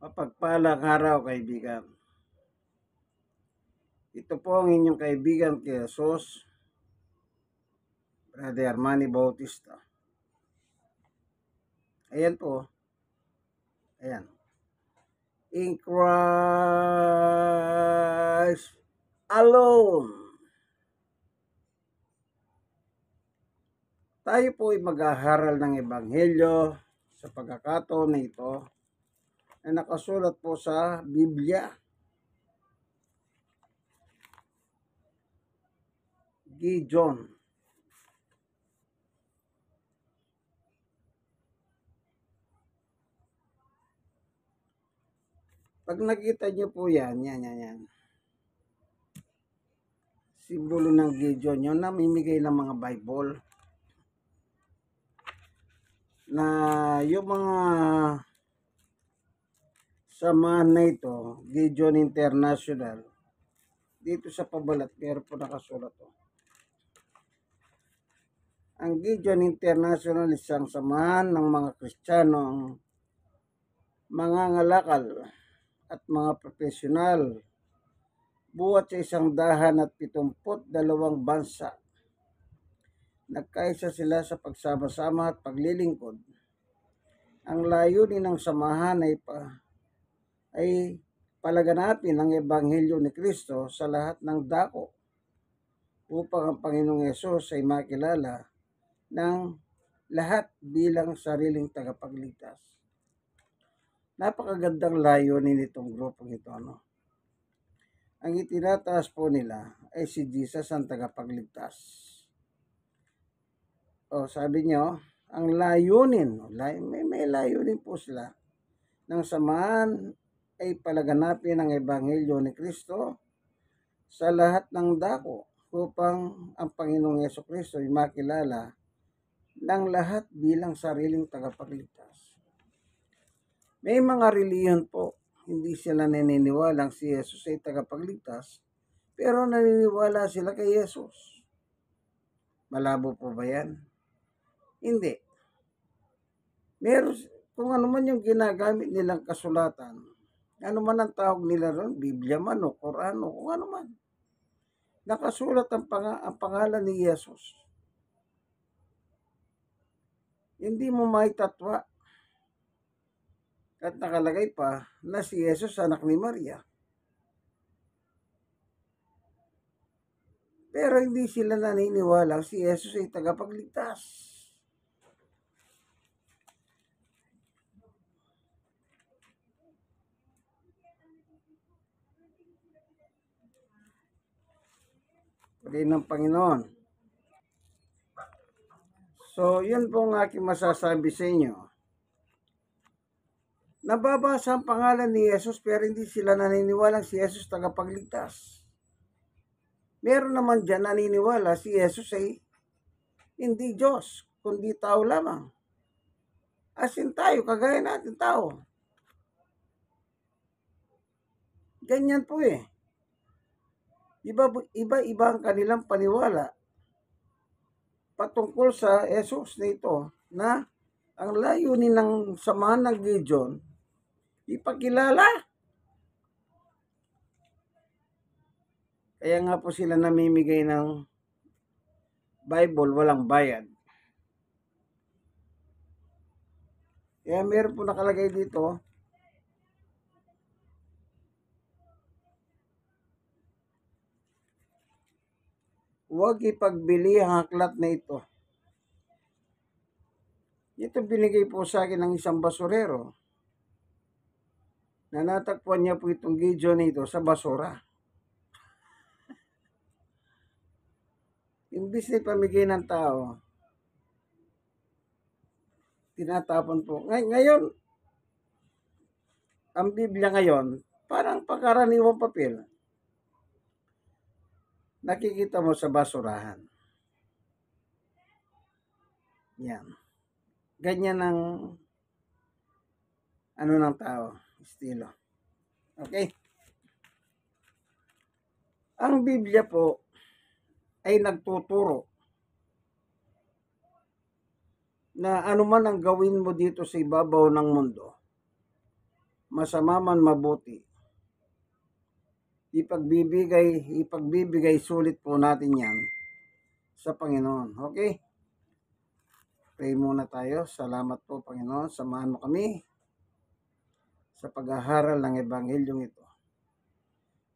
Mapagpalang araw, kaibigan. Ito po ang inyong kaibigan kay Jesus, Brother Armani Bautista. Ayan po. Ayan. In Christ alone. Tayo po ay mag-aaral ng Ebanghelyo sa pagkakataon na ito na nakasulat po sa Biblia. Gideon. Pag nakita niyo po yan. Simbolo ng Gideon, yun namimigay ng mga Bible. Na yung mga samahan na ito, Gideon International, dito sa pabalat, meron po nakasulat to. Ang Gideon International, isang samahan ng mga Kristiyanong mga ngalakal at mga profesional buhat sa isang dahan at 72 bansa. Nagkaisa sila sa pagsama-sama at paglilingkod. Ang layunin ng samahan ay palaganapin ang Ebanghelyo ni Kristo sa lahat ng dako upang ang Panginoong Yesus ay makilala ng lahat bilang sariling tagapagligtas. Napakagandang layunin nitong grupong ito. Ang itinataas po nila ay si Jesus ang tagapagligtas. Sabi niyo, ang layunin, may layunin po sila ng samahan ay palaganapin ang Ebanghelyo ni Kristo sa lahat ng dako upang ang Panginoong Jesucristo ay makilala ng lahat bilang sariling tagapagligtas. May mga reliyon po, hindi sila naniniwalang si Jesus ay tagapagligtas, pero naniniwala sila kay Jesus. Malabo po ba yan? Hindi. Meron, kung ano man yung ginagamit nilang kasulatan, ano man ang tawag nila ron, Biblia man o Quran o kung ano man, nakasulat ang pangalan ni Jesus. Hindi mo maitatwa. At nakalagay pa na si Jesus anak ni Maria. Pero hindi sila naniniwala si Jesus ay tagapagligtas. Pagkain ng Panginoon. So, yun po ang aking masasabi sa inyo. Nababasa ang pangalan ni Jesus pero hindi sila naniniwala si Jesus tagapagligtas. Meron naman dyan naniniwala si Jesus ay hindi Diyos, kundi tao lamang. As in tayo, kagaya natin tao. Ganyan po eh. Iba-iba ang kanilang paniwala patungkol sa Jesus na ito na ang layunin ng samahan ng Gideon ipakilala. Kaya nga po sila namimigay ng Bible walang bayad. Kaya meron po nakalagay dito, huwag ipagbili ang aklat na ito. Ito binigay po sa akin ng isang basurero na natagpuan niya po itong Gideon nito sa basura. Imbis na ipamigay ng tao, tinatapon po. Ngayon, ang Biblia ngayon, parang pangkaraniwang papel. Nakikita mo sa basurahan. Yan. Ganyan ang ng tao, estilo. Okay? Ang Biblia po ay nagtuturo na anuman ang gawin mo dito sa ibabaw ng mundo, masama man mabuti, ipagbibigay sulit po natin yan sa Panginoon. Okay? Pray muna tayo. Salamat po, Panginoon. Samahan mo kami sa pag-aaral ng Ebanghelyong ito.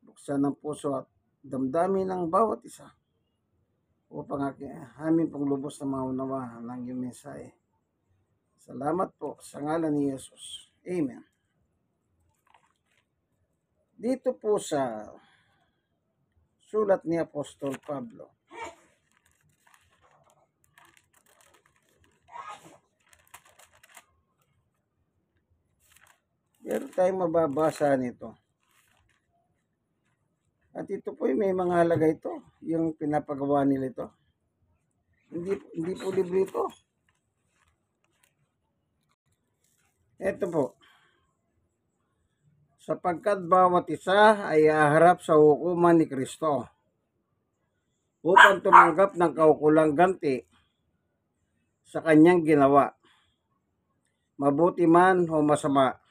Buksan ang puso at damdamin ng bawat isa upang amin pong lubos na maunawa ng iyong mensahe. Salamat po sa ngalan ni Jesus. Amen. Dito po sa sulat ni Apostol Pablo, meron tayong mababasa nito. At ito po may mga halaga ito, yung pinapagawa nila ito. Hindi po libre ito. Ito po. Sapagkat bawat isa ay haharap sa hukuman ni Kristo upang tumanggap ng kaukulang ganti sa kanyang ginawa, mabuti man o masama,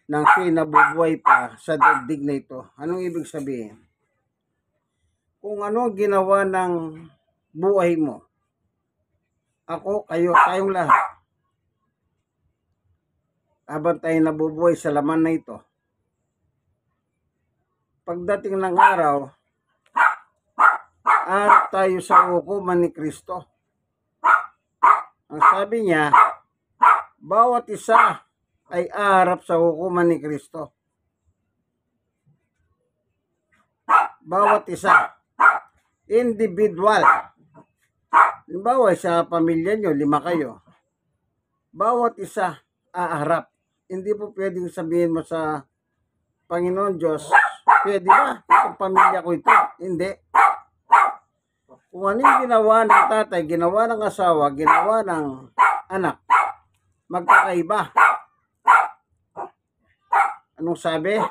nang sinabubuhay pa sa daigdig na ito. Anong ibig sabihin? Kung ano ang ginawa ng buhay mo, ako, kayo, tayong lahat, habang tayo nabubuhay sa laman na ito, pagdating ng araw, at tayo sa hukuman ni Kristo. Ang sabi niya, bawat isa ay aharap sa hukuman ni Kristo. Bawat isa. Individual. Halimbawa, sa pamilya nyo, 5 kayo. Bawat isa aharap. Hindi po pwedeng sabihin mo sa Panginoon Diyos, pwede ba? Itong pamilya ko ito. Hindi. Kung ano yung ginawa ng tatay, ginawa ng asawa, ginawa ng anak, magkakaiba. Anong sabi?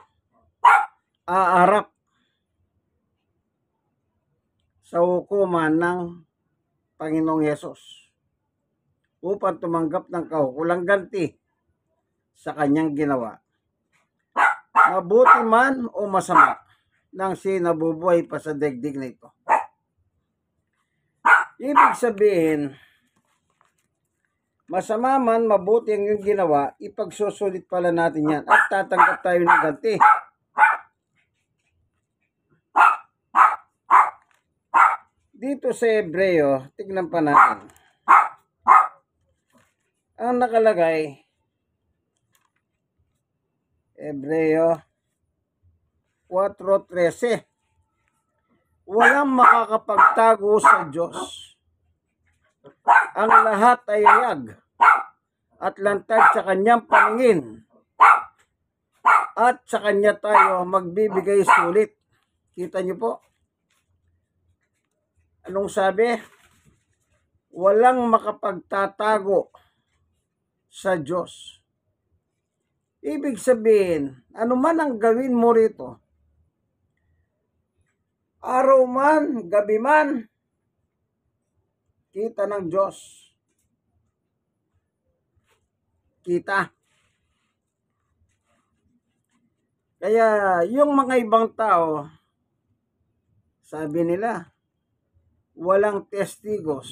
Aharap sa hukuman ng Panginoong Yesus upang tumanggap ng kaukulang ganti sa kanyang ginawa, mabuti man o masama, nang sinabubuhay pa sa daigdig na ito. Ibig sabihin, masama man, mabuti ang iyong ginawa, ipagsusulit pala natin yan at tatanggap tayo ng ganti. Dito sa Hebreo, tignan pa natin. Ang nakalagay, Hebreo 4:13, walang makakapagtago sa Diyos. Ang lahat ay ayag at lantad sa kanyang paningin, at sa kanya tayo magbibigay sulit. Kita niyo po? Anong sabi? Walang makapagtatago sa Diyos. Ibig sabihin, ano man ang gawin mo rito, araw man, gabi man, kita ng Diyos. Kita. Kaya yung mga ibang tao, sabi nila, walang testigos.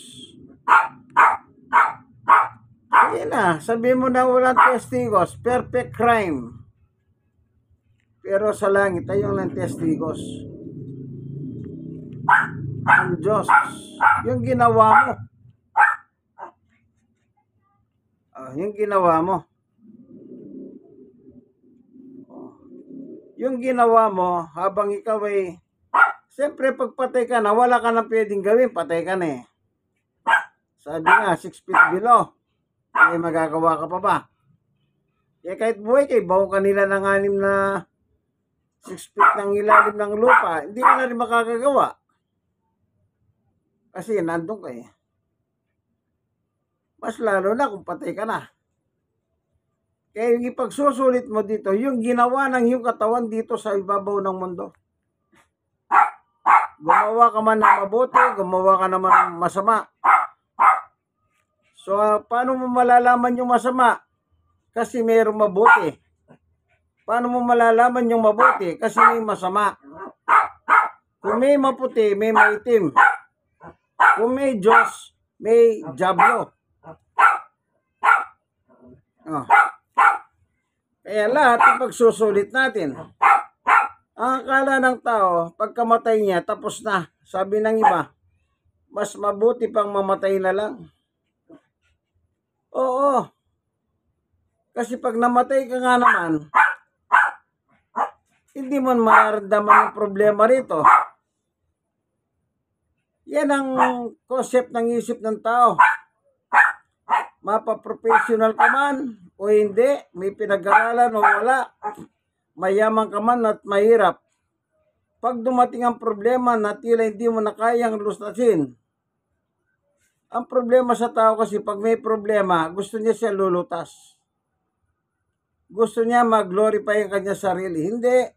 Kaya na, sabi mo na walang testigos, perfect crime. Pero sa langit ay yung lang testigos. Ang Diyos, yung ginawa mo. Yung ginawa mo. Yung ginawa mo habang ikaw ay, siyempre pagpatay ka na, wala ka na pwedeng gawin, patay ka na eh. Sabi nga, 6 feet below. Ay magagawa ka pa ba? Kaya kahit buhay kayo, baho kanila ng 6 na 6 feet ng ilalim ng lupa, hindi ka na rin makakagawa. Kasi nandun ka eh. Mas lalo na kung patay ka na. Kaya yung ipagsusulit mo dito, yung ginawa ng iyong katawan dito sa ibabaw ng mundo. Gumawa ka man ng mabuti, gumawa ka naman ng masama. So, paano mo malalaman yung masama? Kasi mayroong mabuti. Paano mo malalaman yung mabuti? Kasi may masama. Kung may maputi, may maitim. Kung may Diyos, may Diablo. Oh. Kaya lahat ang pagsusulit natin. Ang akala ng tao, pagkamatay niya, tapos na. Sabi ng iba, mas mabuti pang mamatay na lang. Oo. Kasi pag namatay ka nga naman, hindi mo mararamdaman ang problema rito. Yan ang concept ng isip ng tao. Mapa-professional ka man o hindi, may pinag-aralan o wala, mayaman ka man at mahirap. Pag dumating ang problema na tila hindi mo na kayang lustasin, ang problema sa tao kasi pag may problema, gusto niya siya lulutas. Gusto niya mag-glorify ang kanya sarili. Hindi.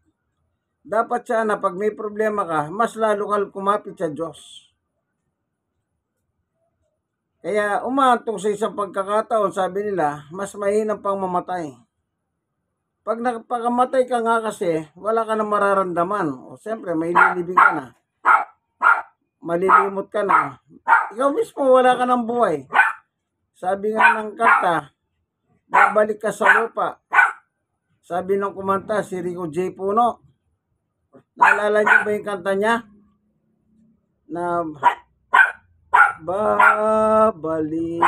Dapat sana pag may problema ka, mas lalo ka kumapit sa Diyos. Kaya umantong sa isang pagkakataon, sabi nila, mas mahinang pang mamatay. Pag nakapakamatay ka nga kasi, wala ka na mararamdaman. O siyempre, may lilibing ka na. Malilimot ka na. Ikaw mismo, wala ka ng buhay. Sabi nga ng kanta, babalik ka sa lupa. Sabi ng kumanta, si Rico J. Puno. Naalala niyo ba yung kanta niya? Na babalik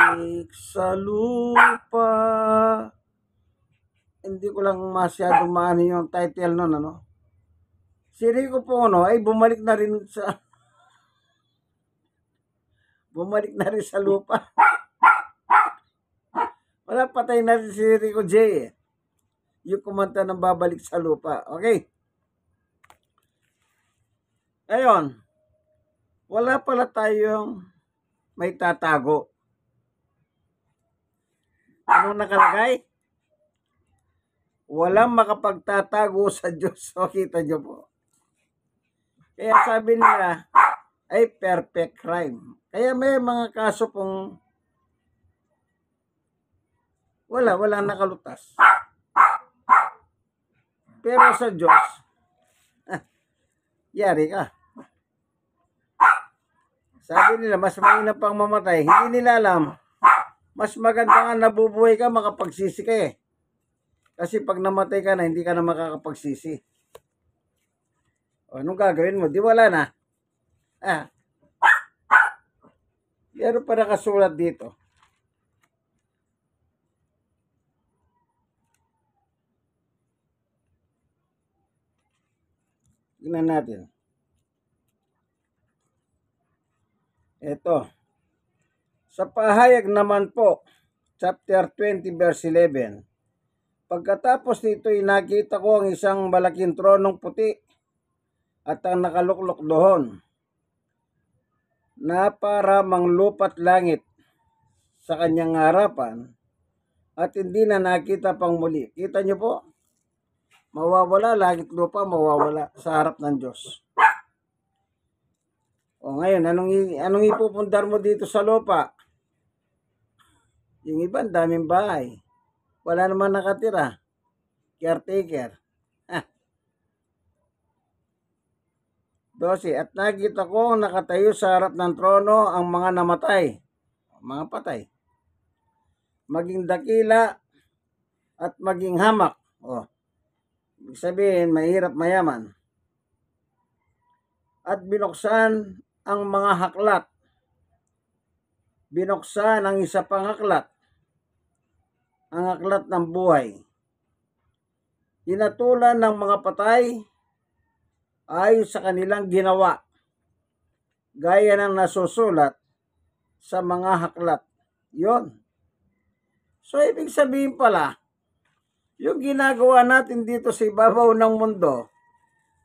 sa lupa. Hindi ko lang masyadong maano yung title nun, ano. Si Rico Puno ay bumalik na rin sa lupa. Wala, patay na rin si Rico J. Yung kumanta ng babalik sa lupa. Okay. Ngayon, wala pala tayong may tatago. Anong nakalagay? Walang makapagtatago sa Diyos. O, kita nyo po. Kaya sabi nila, ay perfect crime. Kaya may mga kaso pong walang nakalutas. Pero sa Diyos, yari ka. Sabi nila, mas mainam pang mamatay. Hindi nila alam, mas maganda nga nabubuhay ka, makapagsisi ka eh. Kasi pag namatay ka na, hindi ka na makakapagsisi. O, anong gagawin mo? Di wala na. Meron pa nakasulat dito. Tingnan natin. Ito. Sa pahayag naman po, chapter 20 verse 11. Pagkatapos nito'y nakita ko ang isang malaking tronong puti at ang nakaluklok doon na para manglupat langit sa kanyang harapan at hindi na nakita pang muli. Kita nyo po? Mawawala, langit lupa, mawawala sa harap ng Diyos. O ngayon, anong ipupundar mo dito sa lupa? Yung iba, daming bahay. Wala naman nakatira. Caretaker. 12. At nakita ko nakatayo sa harap ng trono ang mga namatay, mga patay, maging dakila at maging hamak. O, ibig sabihin, mahirap mayaman. At binuksan ang mga haklat. Binuksan ang isa pang haklat, ang aklat ng buhay. Hinatulan ng mga patay ayon sa kanilang ginawa, gaya ng nasusulat sa mga haklat. Yon. So, ibig sabihin pala, yung ginagawa natin dito sa ibabaw ng mundo,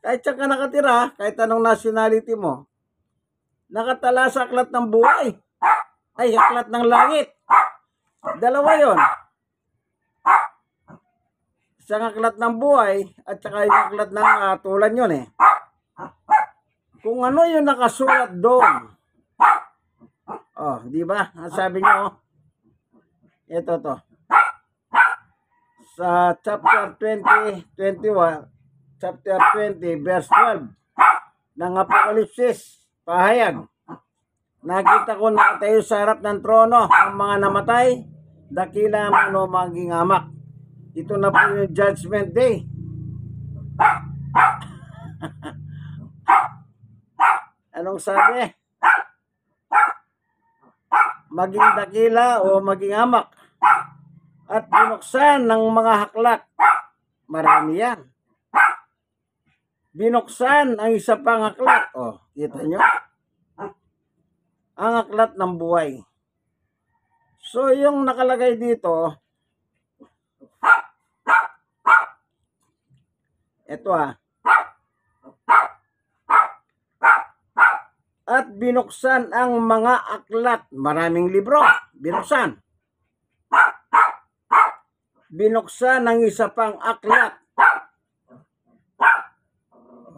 kahit saan ka nakatira, kahit anong nationality mo, nakatala sa aklat ng buhay. Ay, aklat ng langit. Dalawa yon. Isang aklat ng buhay at saka yung aklat ng tulan yun eh. Kung ano yung nakasulat doon. Oh, di ba? Ang sabi niyo, ito to. sa chapter 20, verse 12 ng Apokalipsis, pahayag. Nakita ko nakatayo sa harap ng trono ang mga namatay, dakila man o maging amak. Ito na po yung judgment day. Anong sabi? Maging dakila o maging amak. At binuksan ng mga haklat. Marami yan. Binuksan ang isa pang aklat. O, kita nyo? Ang aklat ng buhay. So, yung nakalagay dito, ito at binuksan ang mga aklat. Maraming libro. Binuksan. Binuksan ang isa pang aklat.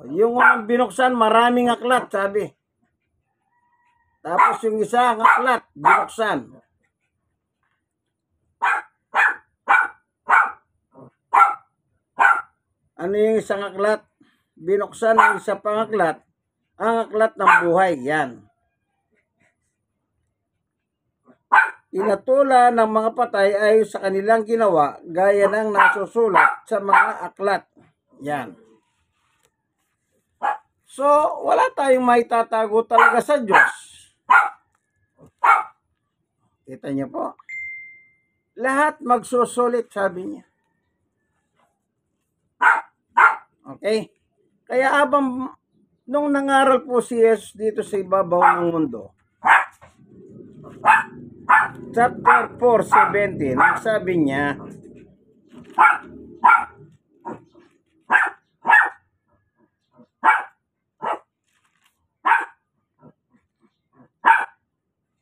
Yung unang binuksan, maraming aklat, sabi. Tapos yung isa, ang aklat, binuksan. Ano yung isang aklat? Binuksan ang isa pang aklat, ang aklat ng buhay. Yan. Inatula ng mga patay ay sa kanilang ginawa, gaya ng nasusulat sa mga aklat. Yan. So, wala tayong maitatago talaga sa Diyos. Kita niyo po. Lahat magsusulit, sabi niya. Okay? Kaya abang nung nangaral po si Jesus dito sa ibabaw ng mundo, chapter 4:17, sabi niya,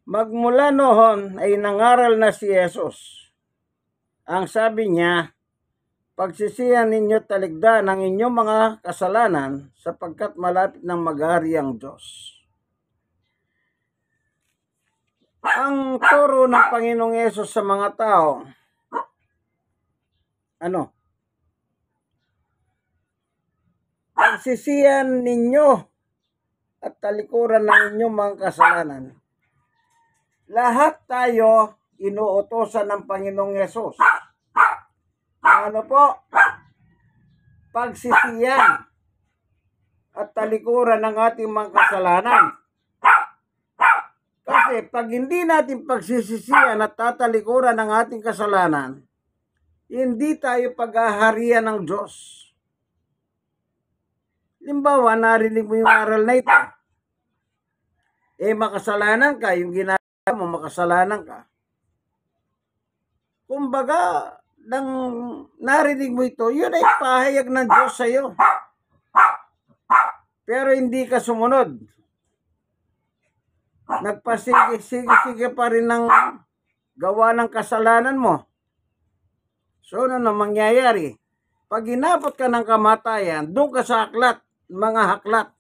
magmula noon ay nangaral na si Jesus. Ang sabi niya, pagsisihan ninyo taligdan ang inyong mga kasalanan sapagkat malapit nang maghari ang Diyos. Ang turo ng Panginoong Yesus sa mga tao, pagsisihan ninyo at talikuran ng inyong mga kasalanan. Lahat tayo inuutosan ng Panginoong Yesus. Ano po? Pagsisiyan at talikuran ng ating mga kasalanan. Kasi pag hindi natin pagsisisiyan at tatalikuran ng ating kasalanan, hindi tayo paghaharian ng Diyos. Limbawa, narinig mo yung aral na ito. Makasalanan ka, yung ginagawa mo, makasalanan ka. Kumbaga, nang narinig mo ito, yun ay pahayag ng Diyos sa iyo. Pero hindi ka sumunod. Nagpasige-sige pa rin ng gawa ng kasalanan mo. So, ano na mangyayari? Pag inabot ka ng kamatayan, doon ka sa aklat, mga haklat.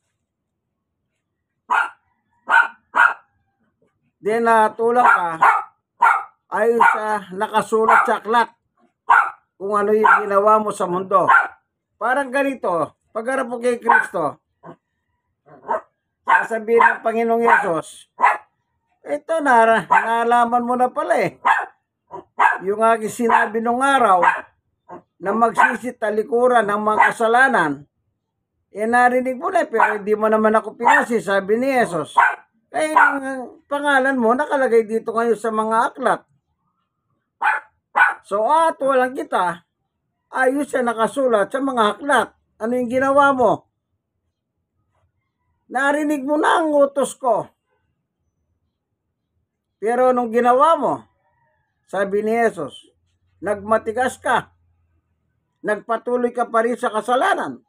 Then, tulak ka, ayon sa nakasulat sa aklat, kung ano yung ginawa mo sa mundo. Parang ganito, pagharap mo kay Kristo, sasabihin ng Panginoong Yesus, ito nalaman mo na pala eh. Yung aking sinabi nung araw, na magsisit talikuran ng mga kasalanan, narinig mo na pero hindi mo naman ako pinasi, sabi ni Yesus. Kaya yung pangalan mo nakalagay dito ngayon sa mga aklat. So, walang kita, ayos siya nakasulat sa mga aklat. Ano yung ginawa mo? Narinig mo na ang utos ko. Pero anong ginawa mo? Sabi ni Jesus, nagmatigas ka. Nagpatuloy ka pa rin sa kasalanan.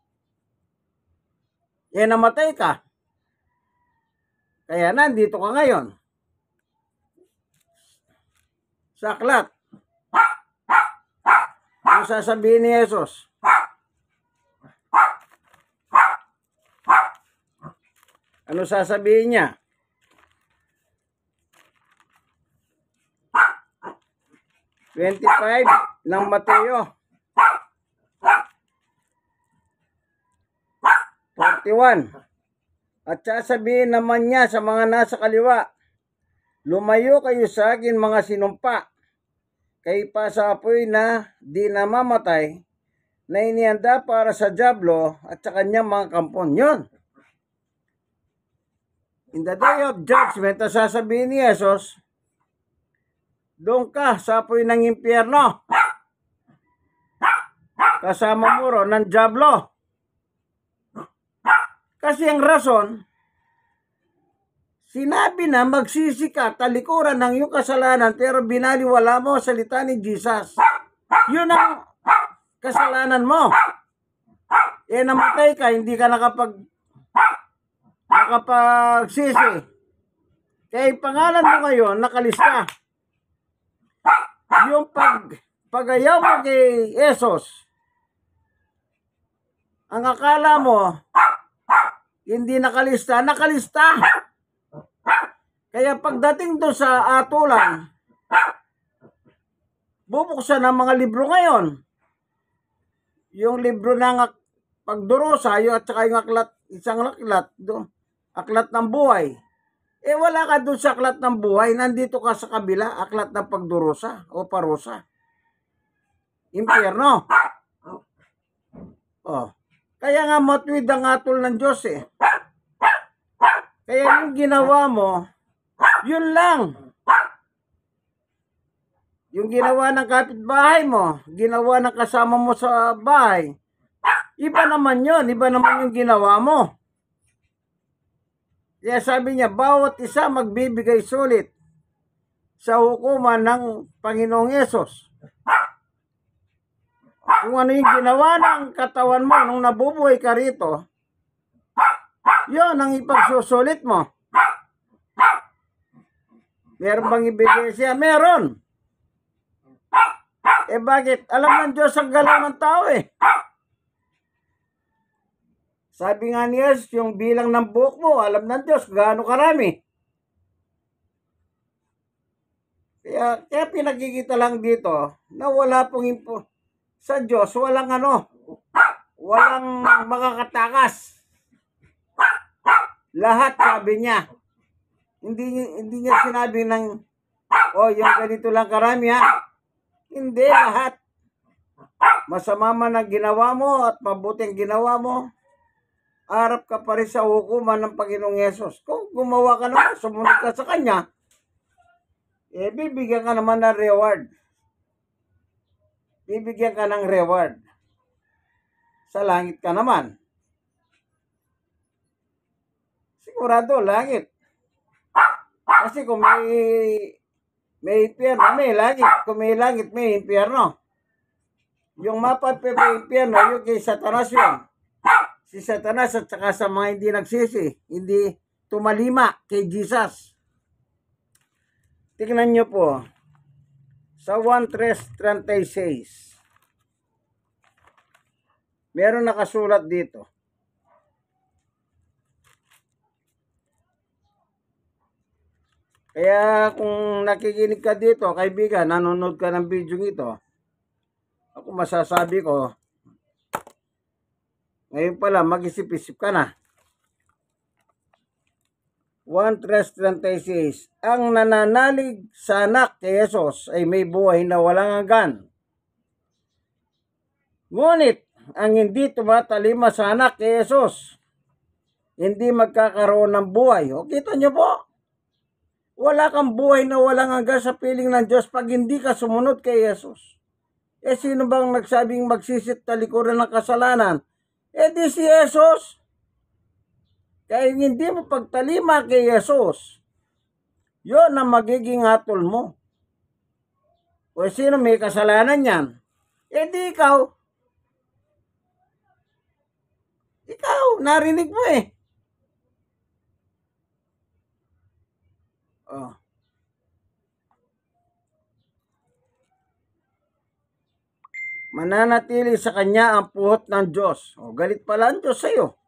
Namatay ka. Kaya nandito ka ngayon. Sa aklat. Ano sasabihin ni Jesus? Ano sasabihin niya? 25 ng Mateo. 41. At sasabihin naman niya sa mga nasa kaliwa, lumayo kayo sa akin mga sinumpa, kay pasapoy na di namamatay, na inihanda para sa dyablo at sa kanyang mga kampon. Yun. In the day of judgment, sasabihin ni Jesus, doon ka sa apoy ng impyerno, kasama mo ron ng dyablo. Kasi ang rason, sinabi na magsisi ka talikuran ng iyong kasalanan pero binaliwala mo ang salita ni Jesus. Yun ang kasalanan mo. Namatay ka, hindi ka nakapagsisi. Kaya pangalan mo ngayon, nakalista. Yung pag-ayaw mo kay Jesus, ang akala mo, hindi nakalista. Kaya pagdating doon sa atulan, bubuksan ang mga libro ngayon. Yung libro ng pagdurusa, yung at saka yung aklat, isang aklat, aklat ng buhay. Wala ka doon sa aklat ng buhay, nandito ka sa kabila, aklat ng pagdurusa o parusa. Impyerno. Kaya nga matwid ang atol ng Diyos eh. Kaya yung ginawa mo, yun lang. Yung ginawa ng kapitbahay mo, ginawa ng kasama mo sa bahay, iba naman yun, iba naman yung ginawa mo. Kaya sabi niya, bawat isa magbibigay sulit sa hukuman ng Panginoong Yesus. Kung ano yung ginawa ng katawan mo nung nabubuhay ka rito, yun ang ipagsusulit mo. Meron bang ibigay siya? Meron. Bakit? Alam ng Diyos ang galaw ng tao eh. Sabi nga ni Jesus, yung bilang ng buhok mo, alam ng Diyos gaano karami. Kaya pinagkikita lang dito na wala pong sa Diyos, walang makakatakas. Lahat sabi niya. Hindi niya sinabi ng, yung ganito lang karami ha. Hindi, lahat. Masama man ang ginawa mo at mabuting ginawa mo, harap ka pa rin sa hukuman ng Panginoong Yesus. Kung gumawa ka naman, sumunod ka sa Kanya, bibigyan ka naman ng reward. Bibigyan ka ng reward. Sa langit ka naman. Sigurado, langit. Kasi kung may impyerno, may langit. Kung may langit, may impyerno. Yung impyerno, yung kay Satanas yun. Si Satanas at saka sa mga hindi nagsisi, hindi tumalima kay Jesus. Tingnan nyo po. Sa 1:36, meron nakasulat dito. Kaya kung nakikinig ka dito, kaibigan, nanonood ka ng video ito, ako masasabi ko, ngayon pala mag-isip-isip ka na. 1:36, ang nananalig sa anak kay Jesus ay may buhay na walang hanggan. Ngunit, ang hindi tumatalima sa anak kay Jesus, hindi magkakaroon ng buhay. O kita nyo po, wala kang buhay na walang hanggan sa piling ng Diyos pag hindi ka sumunod kay Jesus. Sino bang nagsabing magsisit talikuran ng kasalanan? Di si Jesus. Kaya hindi mo pagtalima kay Jesus, yun ang magiging hatol mo. O sino may kasalanan yan? Di ikaw. Ikaw, narinig mo eh. Mananatili sa kanya ang puhot ng Diyos. Galit pala ang Diyos sa iyo.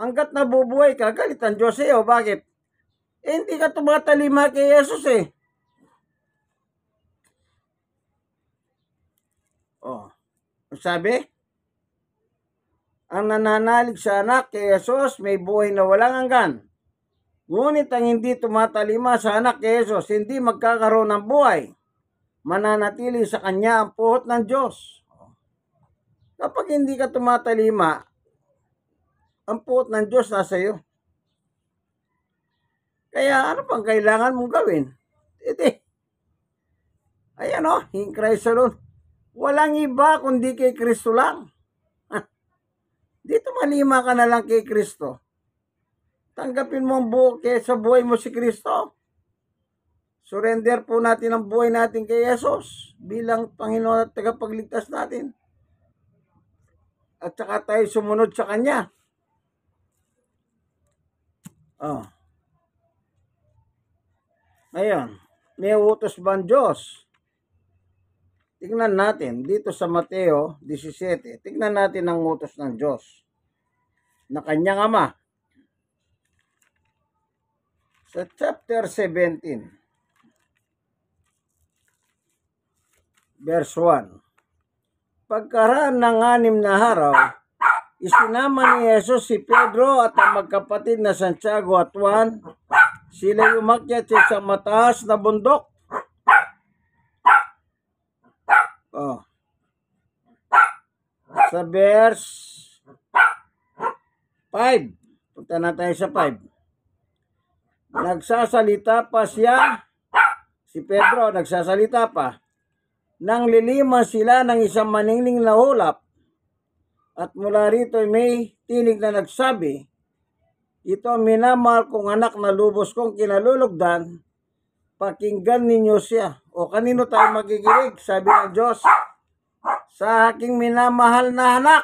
Hanggat nabubuhay ka, galit ang Diyos sa iyo. Bakit? Hindi ka tumatalima kay Jesus eh. Sabi? Ang nananalig sa anak kay Jesus may buhay na walang hanggan. Ngunit ang hindi tumatalima sa anak kay Jesus, hindi magkakaroon ng buhay. Mananatili sa kanya ang puhot ng Diyos. Kapag hindi ka tumatalima, ang puhot ng Diyos nasa iyo. Kaya ano pang kailangan mong gawin? Ayan o, in Christ alone. Walang iba kundi kay Kristo lang. Dito malima ka na lang kay Kristo. Tanggapin mo ang sa buhay mo si Kristo. Surrender po natin ang buhay natin kay Jesus bilang Panginoon at tagapagligtas natin. At saka tayo sumunod sa Kanya. Ngayon, may utos ba ang Diyos? Tingnan natin dito sa Mateo 17. Tingnan natin ang utos ng Diyos na Kanyang Ama. Sa chapter 17, verse 1. Pagkaraan ng 6 na araw, isinama ni Jesus si Pedro at ang magkapatid na Santiago at Juan. Sila umakyat sa isang mataas na bundok. Sa verse 5. Punta na tayo sa 5. Nagsasalita pa siya, si Pedro nagsasalita pa. Nang lilima sila ng isang maningning na ulap, at mula rito may tinig na nagsabi, ito ang minamahal kong anak na lubos kong kinalulugdan, pakinggan ninyo siya. O kanino tayo magigilig? Sabi ng Diyos, sa aking minamahal na anak.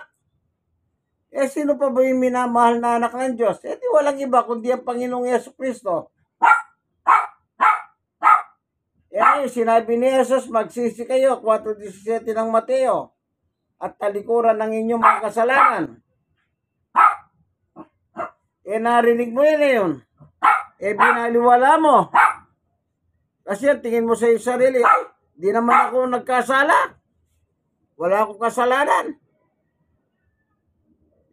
Sino pa ba yung minamahal na anak ng Diyos? Di walang iba kundi ang Panginoong Jesucristo. Sinabi ni Jesus, magsisi kayo, 4:17 ng Mateo, at talikuran ng inyong mga kasalanan. Narinig mo yun. Binaliwala mo. Kasi tingin mo sa sarili, di naman ako nagkasala. Wala akong kasalanan.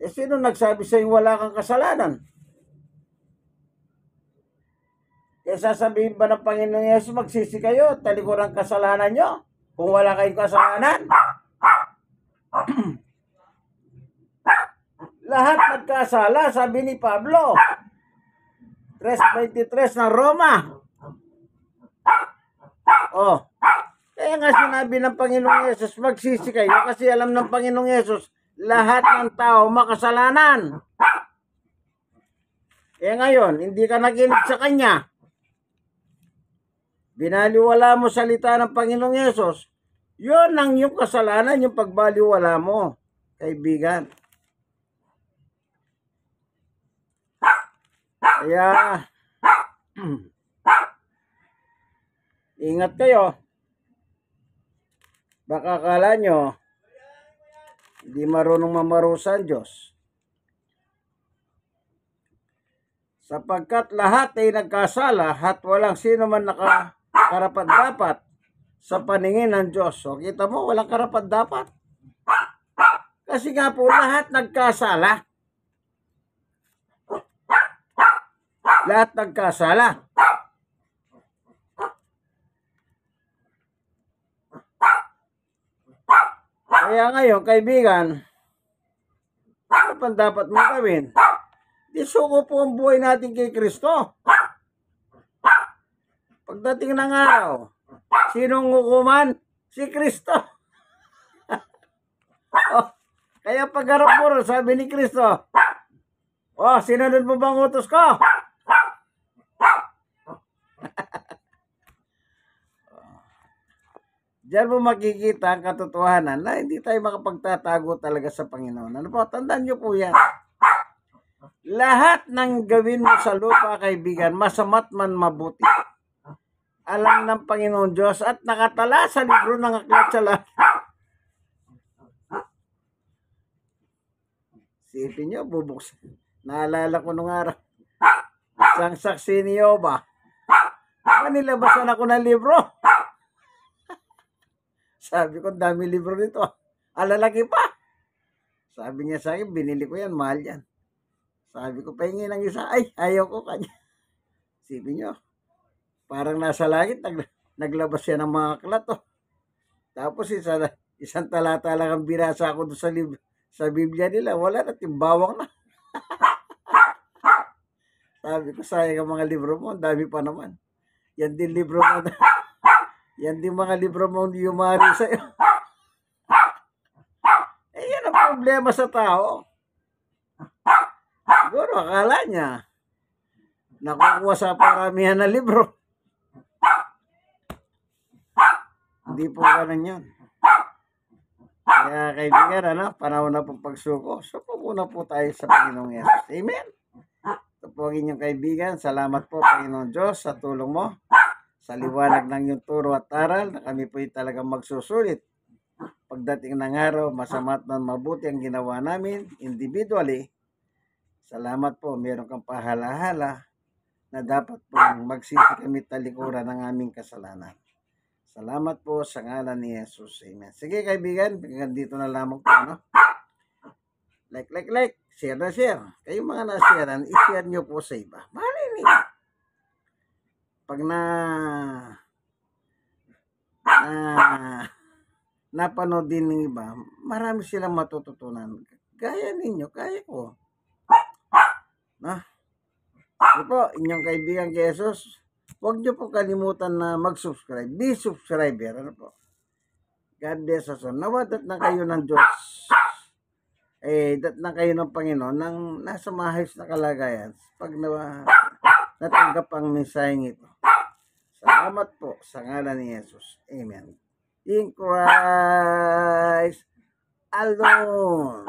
Sino nagsabi sa'yo wala kang kasalanan? Sasabihin ba ng Panginoong Yesus, magsisi kayo, talikuran kasalanan nyo, kung wala kayong kasalanan? Lahat nagkasala, sabi ni Pablo. 3:23 ng Roma. Kaya nga sinabi ng Panginoong Yesus, magsisi kayo, kasi alam ng Panginoong Yesus, lahat ng tao makasalanan. Ngayon, hindi ka nakinig sa Kanya. Binaliwala mo salita ng Panginoong Yesus, yun ang yung kasalanan, yung pagbaliwala mo, kaibigan. Kaya, ingat kayo. Baka akala nyo, hindi marunong mamarusa ang Diyos. Sapagkat lahat ay nagkasala at walang sino man karapat-dapat sa paningin ng Diyos. So, kita mo, walang karapat-dapat. Kasi nga po, lahat nagkasala. Lahat nagkasala. Kaya ngayon, kaibigan, ano pang dapat mo gawin? Isuko po ang buhay natin kay Kristo. Pagdating ng araw, sinong hukuman? Si Kristo. Kaya pagharap mo, sabi ni Kristo, sinunod mo bang utos ko? Diyan mo makikita ang katotohanan na hindi tayo makapagtatago talaga sa Panginoon. Ano po? Tandaan nyo po yan. Lahat ng gawin mo sa lupa, kaibigan, masama't man mabuti, alam ng Panginoon Diyos at nakatala sa libro ng aklat sa lahat. Sipin nyo, bubuksan. Naalala ko nung araw, isang saksi ni Yoba. Nilabasan ako ng libro. Sabi ko, dami libro nito. Alalaki pa. Sabi niya sa akin, binili ko yan, mahal yan. Sabi ko, pahingi ng isa. Ay, ayaw ko kanya. Sabi niyo, parang nasa langit, naglabas siya ng mga aklat. Oh. Tapos isang talata lang ang binasa ko doon sa Biblia nila. Wala na, timbawang na. Sabi ko, sayang ang mga libro mo. Ang dami pa naman. Yan din libro mo. Yan din mga libro mo hindi umari sa'yo. Eh, yan ang problema sa tao. Siguro, akala niya, nakukuha sa paramihan na libro. Hindi po ganun yun. Kaya kaibigan, panahon na pong pagsuko. Suko muna po tayo sa Panginoong Yesus. Amen. Ito po ang inyong kaibigan. Salamat po, Panginoon Diyos, sa tulong mo. Sa liwanag ng iyong turo at aral na kami po talagang magsusulit. Pagdating ng araw, masama at mabuti ang ginawa namin individually. Salamat po, meron kang pahalahala na dapat po magsisi kami talikuran ng aming kasalanan. Salamat po sa ngalan ni Jesus. Amen. Sige kaibigan, dito na lamang po. No? Like. Share na share. Kayong mga na-sharean, i-share nyo po sa iba. Malay niyo. Pag napanood din ng iba, marami silang matututunan. Gaya ninyo, kaya ko. No? Ito po, inyong kaibigan kay Jesus. Huwag niyo po kalimutan na mag-subscribe. Be subscriber. Ano po? God bless us all. Nawadat na kayo ng Diyos. Dat na kayo ng Panginoon nang nasa maayos na kalagayan pag natanggap ang mensaheng ito. Salamat po sa ngalan ni Jesus. Amen. In Christ alone.